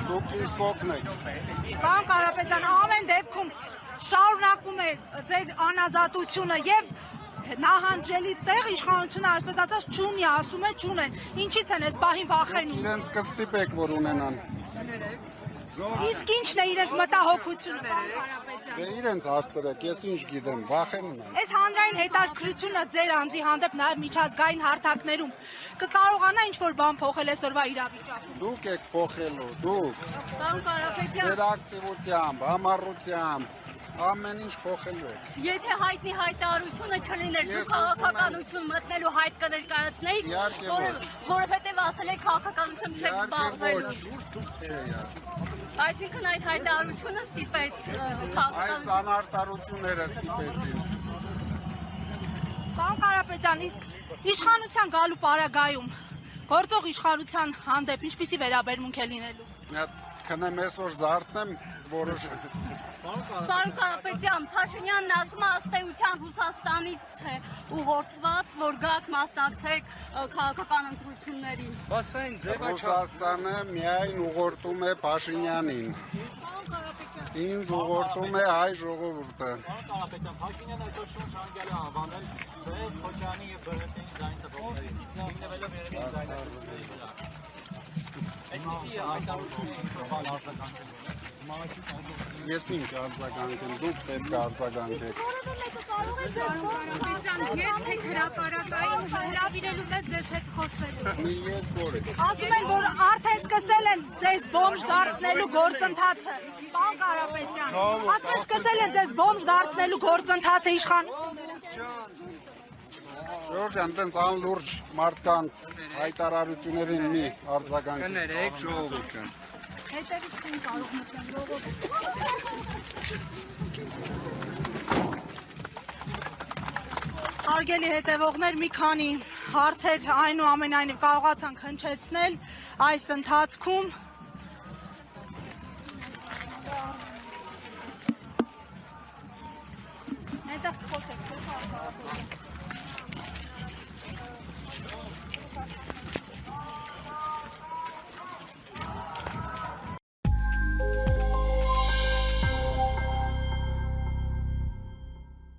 Դուք ինձ կօգնեք։ Պարոն Կարապետյան, ամեն դեպքում շարունակում է ձեր անազատությունը եւ նահանջելի տեղ իշխանությունը այսպես ասած չունի, ասում է չունեն։ Ինչից են այս պահին վախենում։ Իրենց կստիպեք, որ ունենան։ Իսկ ինչն է իրենց մտահոգությունը, պարոն Կարապետյան։ Դե իրենց հարցրեք, ես ինչ գիտեմ, վախենում եմ։ Այս հանրային հետաքրքրությունը ձեր անձի հանդեպ նաև միջազգային հարթակներում կկարողանա ինչ-որ բան փոխել այսօրվա իրավիճակում։ Դուք եք փոխելու, դուք։ Պարոն Կարապետյան, Ձեր ակտիվությամբ, համառությամբ ամեն ինչ փոխելու եք։ Եթե հայտնի հայտարարությունը չլիներ, դուք քաղաքականություն մտնելու հայտ կներկայացնեիք, որովհետև ասել եք քաղաքականություն չեք զբաղվելու։ Այսինքն այդ հայտարարությունը ստիպեց Այս անարտարությունները ստիպեցին։ Պարոն Կարապետյան, իսկ իշխանության գալու պարագայում գործող իշխանության հանդեպ ինչպիսի վերաբերմունք է լինելու։ Մի հատ քնեմ այսօր զարթնեմ, որոշեմ։ Պարոն Կարապետյան, Փաշինյանն ասում է ըստ էության Ռուսաստանից է ուղղորդված, որ գաք մասնակցեք քաղաքական ընտրություններին։ Ռուսաստանը միայն ուղղորդում է Փաշինյանին։ Ինձ ուղղորդում է հայ ժողովուրդը։ Փաշինյանը այսօր շունչ հանգել է անվանել ձեզ, Քոչյանի եւ ԲՀՏ-ի ձայն տվողներին, հիմնվելով երևի ձայնագրությունների վրա։ Այսպիսի հայտարարություն Ես ինչ արձագանքեմ, դուք պետք է արձագանքեք։ Երբեք հրապարակային հրավիրելու պես ձեզ հետ խոսելու։ Մի երկու օր է։ Ասում են, որ արդեն սկսել են ձեզ բոմժ դարձնելու գործընթացը։ Պարոն Կարապետյան, ասում են սկսել են ձեզ բոմժ դարձնելու գործընթացը իշխանությունը։ Ժողովուրդ, այնտենց անլուրջ մարդկանց հայտարարություններին մի արձագանք։ Կներեք ժողովուրդը։ Հետևից չեն կարող մտնել ժողովուրդ։ Հարգելի հետևողներ, մի քանի հարցեր այնուամենայնիվ կարողացանք հնչեցնել այս ընթացքում։ Այնտեղ խոսեք,